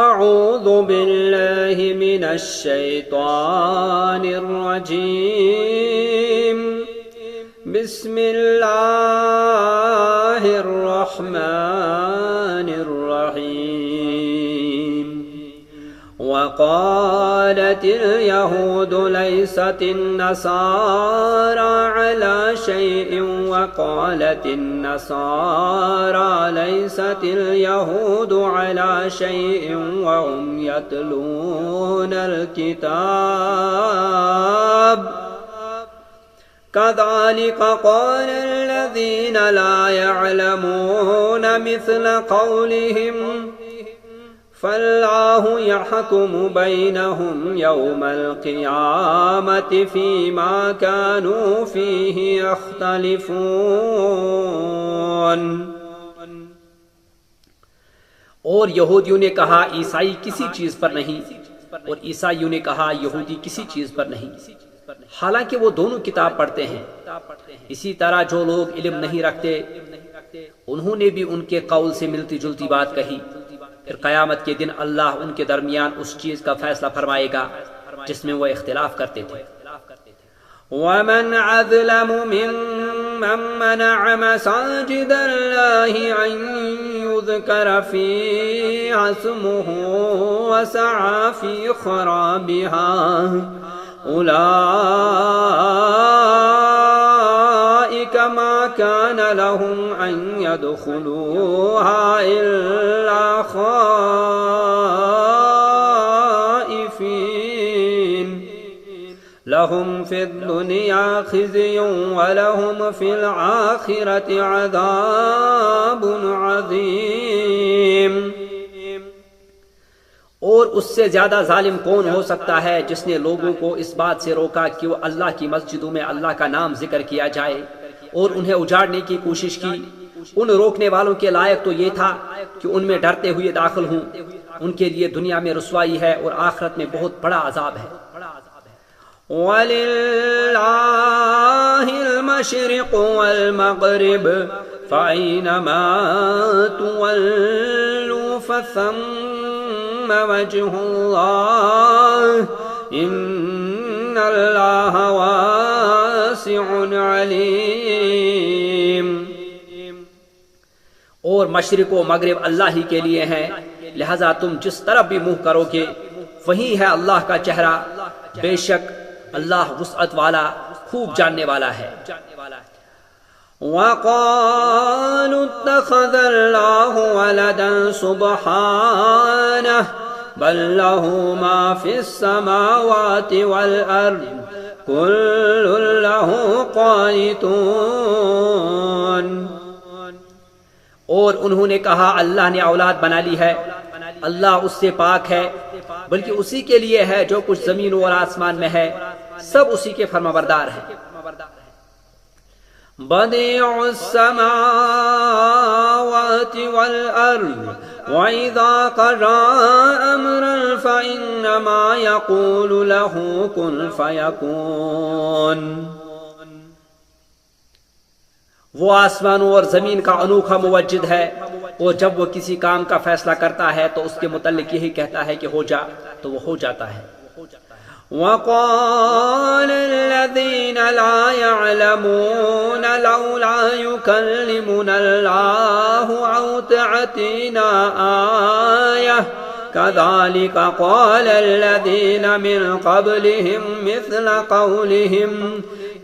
اعوذ باللہ من الشیطان الرجیم بسم اللہ الرحمن الرحیم وقالت اليهود ليست النصارى على شيء وقالت النصارى ليست اليهود على شيء وهم يتلون الكتاب كذلك قال الذين لا يعلمون مثل قولهم فاللہ یحکم بینہم یوم القیامة فیما کانوا فیہ یختلفون۔ اور یہودیوں نے کہا عیسائی کسی چیز پر نہیں، اور عیسائیوں نے کہا یہودی کسی چیز پر نہیں، حالانکہ وہ دونوں کتاب پڑھتے ہیں۔ اسی طرح جو لوگ علم نہیں رکھتے انہوں نے بھی ان کے قول سے ملتی جلتی بات کہی۔ پھر قیامت کے دن اللہ ان کے درمیان اس چیز کا فیصلہ فرمائے گا جس میں وہ اختلاف کرتے تھے۔ وَمَنْ أَظْلَمُ مِمَّن مَّنَعَ مَسَاجِدَ اللَّهِ أَن يُذْكَرَ فِيهَا اسْمُهُ وَسَعَىٰ فِي خَرَابِهَا أُولَٰئِكَ مَا كَانَ لَهُمْ أَن يَدْخُلُوهَا إِلَّا خائفين لهم في الدنيا خزي ولهم في الآخرة عذاب عظيم۔ اور اس سے زیادہ ظالم کون ہو سکتا ہے جس نے لوگوں کو اس بات سے روکا کہ وہ اللہ کی مسجدوں میں اللہ کا نام ذکر کیا جائے اور انہیں اجاڑنے کی کوشش کی۔ ان روکنے والوں کے لائق تو یہ تھا کہ ان میں ڈرتے ہوئے داخل ہوں، ان کے لیے دنیا میں رسوائی ہے اور آخرت میں بہت بڑا عذاب ہے۔ وَلِلَّهِ الْمَشْرِقُ وَالْمَغْرِبُ فَأَيْنَمَا تُوَلُّوا فَثَمَّ وَجْهُ اللَّهِ إِنَّ اللَّهَ وَاسِعٌ عَلِيمٌ۔ اور مشرق و مغرب اللہ ہی کے لیے ہیں، لہذا تم جس طرف بھی منہ کرو گے وہی ہے اللہ کا چہرہ، بے شک اللہ وسعت والا خوب جاننے والا ہے۔ وَقَالُوا اتَّخَذَ اللَّهُ وَلَدًا سُبْحَانَهُ بَل لَّهُ مَا فِي السَّمَاوَاتِ وَالْأَرْضِ كُلٌّ لَّهُ قَانِتُونَ۔ اور انہوں نے کہا اللہ نے اولاد بنا لی ہے، اللہ اس سے پاک ہے، بلکہ اسی کے لیے ہے جو کچھ زمین اور آسمان میں ہے، سب اسی کے فرمانبردار ہیں۔ بدیع السماوات والارض وَإِذَا قَضَىٰ أَمْرًا فَإِنَّمَا يَقُولُ لَهُ كُن فَيَكُونُ۔ وہ آسمانوں اور زمین کا انوکھا موجد ہے، اور جب وہ کسی کام کا فیصلہ کرتا ہے تو اس کے متعلق یہی کہتا ہے کہ ہو جا، تو وہ ہو جاتا ہے۔ وَقَالَ الَّذِينَ لَا يَعْلَمُونَ لَوْلَا يُكَلِّمُنَا اللَّهُ أَوْ تَأْتِينَا آيَةٌ كَذَلِكَ قَالَ الَّذِينَ مِن قَبْلِهِم مِّثْلَ قَوْلِهِمْ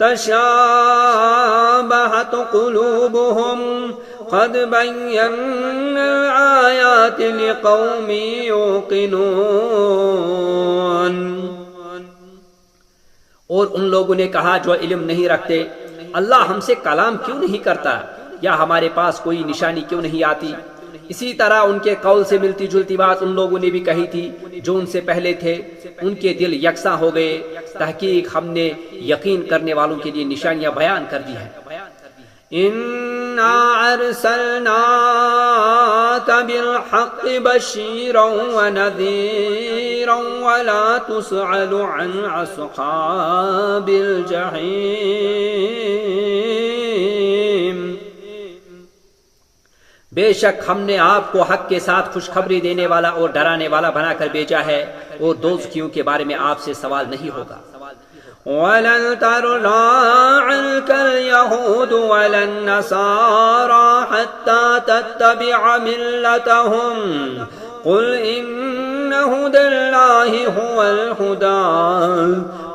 تشابهت قلوبهم قد بينا الآيات لقوم يوقنون۔ اور ان لوگوں نے کہا جو علم نہیں رکھتے، اللہ ہم سے کلام کیوں نہیں کرتا، یا ہمارے پاس کوئی نشانی کیوں نہیں آتی۔ اسی طرح ان کے قول سے ملتی جلتی بات ان لوگوں نے بھی کہی تھی جو ان سے پہلے تھے، ان کے دل یکساں ہو گئے۔ تحقیق ہم نے یقین کرنے والوں کے لیے نشانیاں بیان کر دی ہیں۔ اِنَّا أَرْسَلْنَاكَ بِالْحَقِّ بَشِيرًا وَنَذِيرًا وَلَا تُسْأَلُ عَنْ أَصْحَابِ الْجَحِيمِ۔ بے شک ہم نے آپ کو حق کے ساتھ خوشخبری دینے والا اور ڈرانے والا بنا کر بھیجا ہے، اور دوزخیوں کے بارے میں آپ سے سوال نہیں ہوگا۔ وَلَن تَرْضَىٰ عَنكَ الْيَهُودُ وَلَا النَّصَارَىٰ حَتَّىٰ تَتَّبِعَ مِلَّتَهُمْ قُلْ إِنَّ هُدَى اللَّهِ هُوَ الْهُدَىٰ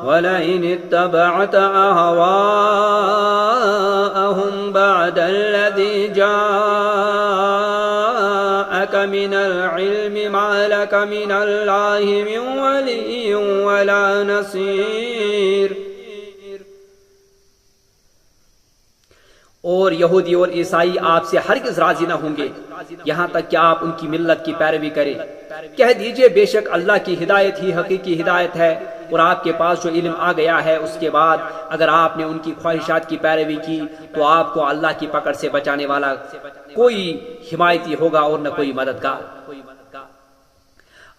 وَلَئِنِ اتَّبَعْتَ أَهْوَاءَهُمْ بَعْدَ الَّذِي جَاءَكَ مِنَ الْعِلْمِ مَا لَكَ مِنَ اللَّهِ مِن وَلِيٍّ وَلَا نَصِيرٍ۔ اور یہودی اور عیسائی آپ سے ہرگز راضی نہ ہوں گے یہاں تک کہ آپ ان کی ملت کی پیروی کریں۔ کہہ دیجئے بے شک اللہ کی ہدایت ہی حقیقی ہدایت ہے، اور آپ کے پاس جو علم آ گیا ہے اس کے بعد اگر آپ نے ان کی خواہشات کی پیروی کی تو آپ کو اللہ کی پکڑ سے بچانے والا کوئی حمایتی ہوگا اور نہ کوئی مددگار۔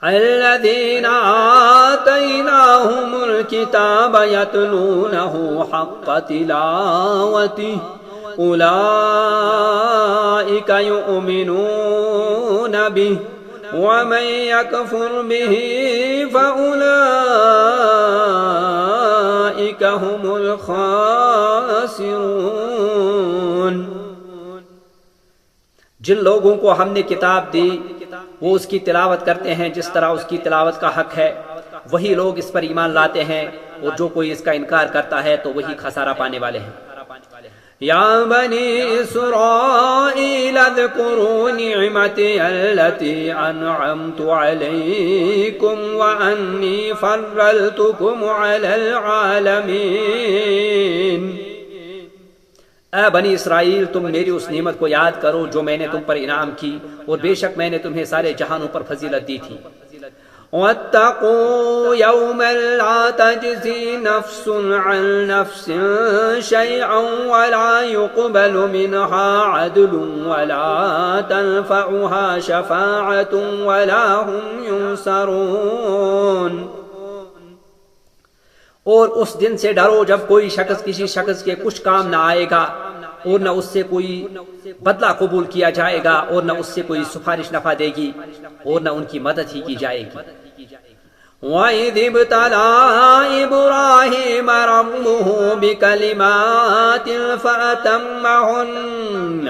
الذين آتيناهم الكتاب يتلونه حق تلاوته أولئك يؤمنون به ومن يكفر به فأولئك هم الخاسرون۔ جن لوگوں کو ہم نے کتاب دی وہ اس کی تلاوت کرتے ہیں جس طرح اس کی تلاوت کا حق ہے، وہی لوگ اس پر ایمان لاتے ہیں، اور جو کوئی اس کا انکار کرتا ہے تو وہی خسارہ پانے والے ہیں۔ یا بنی اسرائیل اذکروا نعمتی التي انعمت علیکم وانی فضلتکم علی العالمین۔ اے بنی اسرائیل تم میری اس نعمت کو یاد کرو جو میں نے تم پر انعام کی، اور بے شک میں نے تمہیں سارے جہانوں پر فضیلت دی تھی۔ واتقوا يوما لا تجزي نفس عن نفس شيئا ولا يقبل منها عدل ولا تنفعها شفاعة ولا هم ينصرون۔ اور اس دن سے ڈرو جب کوئی شخص کسی شخص کے کچھ کام نہ آئے گا، اور نہ اس سے کوئی بدلہ قبول کیا جائے گا، اور نہ اس سے کوئی سفارش نفع دے گی، اور نہ ان کی مدد ہی کی جائے گی۔ وَإِذِ ابْتَلَىٰ إِبْرَاهِيمَ رَبُّهُ بِكَلِمَاتٍ فَأَتَمَّهُنَّ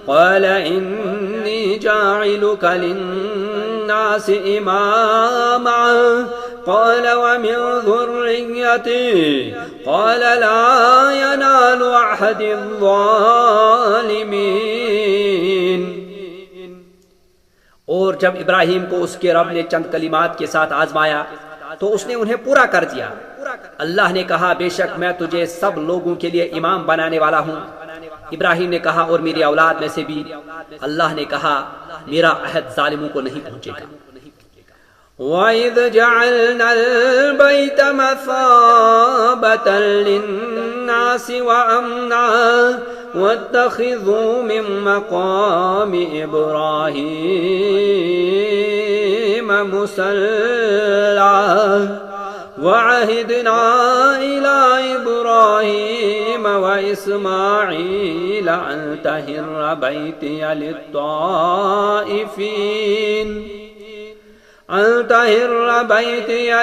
قَالَ إِنِّي جَاعِلُكَ لِلنَّاسِ إِمَامًا قال ومن ذريتي قال لا ينال عهد الظالمين۔ اور جب ابراہیم کو اس کے رب نے چند کلمات کے ساتھ آزمایا تو اس نے انہیں پورا کر دیا۔ اللہ نے کہا بے شک میں تجھے سب لوگوں کے لیے امام بنانے والا ہوں۔ ابراہیم نے کہا اور میری اولاد میں سے بھی۔ اللہ نے کہا میرا عہد ظالموں کو نہیں پہنچے گا۔ وَإِذْ جَعَلْنَا الْبَيْتَ مَثَابَةً لِلنَّاسِ وَأَمْنًا وَاتَّخِذُوا مِن مَّقَامِ إِبْرَاهِيمَ مُصَلًّى وَعَهِدْنَا إِلَىٰ إِبْرَاهِيمَ وَإِسْمَاعِيلَ أَن طَهِّرَ بَيْتِيَ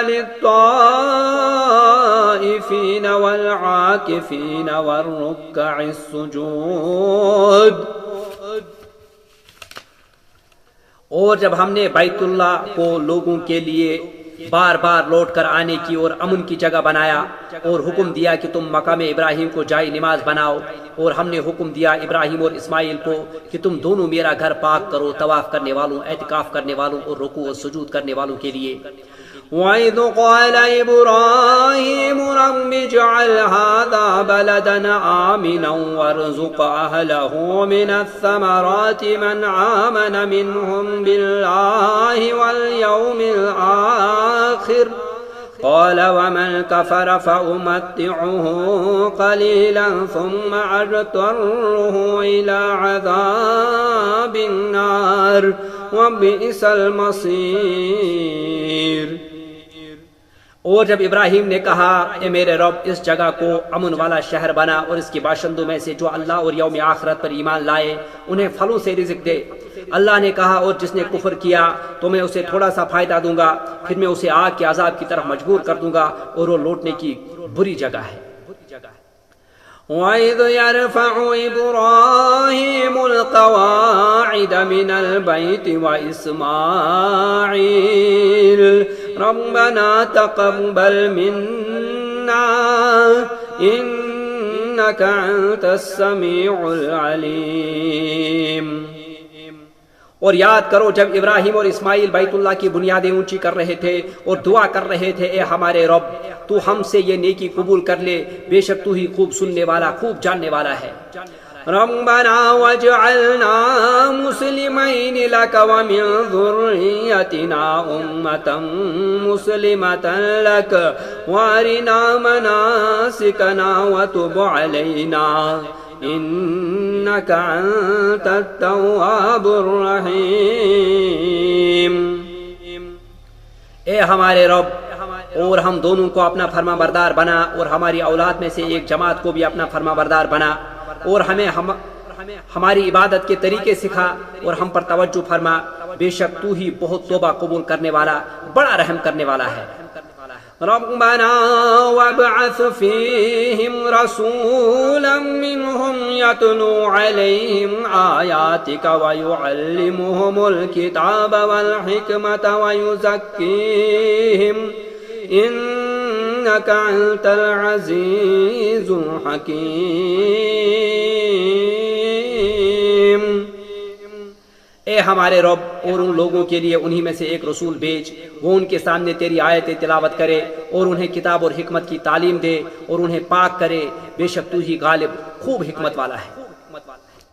لِلطَّائِفِينَ وَالْعَاكِفِينَ وَالرُّكَّعِ السُّجُودِ۔ اور جب ہم نے بیت اللہ کو لوگوں کے لیے بار بار لوٹ کر آنے کی اور امن کی جگہ بنایا، اور حکم دیا کہ تم مقام ابراہیم کو جائے نماز بناؤ، اور ہم نے حکم دیا ابراہیم اور اسماعیل کو کہ تم دونوں میرا گھر پاک کرو طواف کرنے والوں، اعتکاف کرنے والوں اور رکوع و سجود کرنے والوں کے لیے۔ وَإِذْ قَالَ إِبْرَاهِيمُ رَبِّ اجْعَلْ هَٰذَا بَلَدًا آمِنًا وَارْزُقْ أَهْلَهُ مِنَ الثَّمَرَاتِ مَنْ آمَنَ مِنْهُم بِاللَّهِ وَالْيَوْمِ الْآخِرِ قال ومن كفر فأمتعه قليلا ثم أضطره إلى عذاب النار وبئس المصير۔ اور جب ابراہیم نے کہا اے میرے رب اس جگہ کو امن والا شہر بنا اور اس کے باشندوں میں سے جو اللہ اور یوم آخرت پر ایمان لائے انہیں پھلوں سے رزق دے، اللہ نے کہا اور جس نے کفر کیا تو میں اسے تھوڑا سا فائدہ دوں گا، پھر میں اسے آگ کے عذاب کی طرف مجبور کر دوں گا اور وہ لوٹنے کی بری جگہ ہے۔ وَإِذْ يَرْفَعُ إِبْرَاهِيمُ الْقَوَاعِدَ مِنَ الْبَيْتِ وَإِسْمَاعِيلُ رَبَّنَا تَقَبَّلْ مِنَّا إِنَّكَ أَنْتَ السَّمِيعُ الْعَلِيمُ۔ اور یاد کرو جب ابراہیم اور اسماعیل بیت اللہ کی بنیادیں اونچی کر رہے تھے اور دعا کر رہے تھے اے ہمارے رب تو ہم سے یہ نیکی قبول کر لے، بے شک تو ہی خوب سننے والا خوب جاننے والا ہے۔ ربنا واجعلنا مسلمين لك ومن ذريتنا أمة مسلمة لك وارنا مناسكنا وتب علينا إنك أنت التواب الرحيم۔ اے ہمارے رب اور ہم دونوں کو اپنا فرما بردار بنا اور ہماری اولاد میں سے ایک جماعت کو بھی اپنا فرما بردار بنا اور ہمیں ہماری عبادت کے طریقے سکھا اور ہم پر توجہ فرما، بے شک تو ہی بہت توبہ قبول کرنے والا بڑا رحم کرنے والا ہے۔ ربنا وابعث فيهم رسولا منهم يتلو عليهم آياتك ويعلمهم الكتاب والحكمة ويزكيهم إنك أنت العزيز الحكيم۔ اے ہمارے رب اور ان لوگوں کے لیے انہی میں سے ایک رسول بھیج، وہ ان کے سامنے تیری آیتیں تلاوت کرے اور انہیں کتاب اور حکمت کی تعلیم دے اور انہیں پاک کرے، بے شک تو ہی غالب خوب حکمت والا ہے۔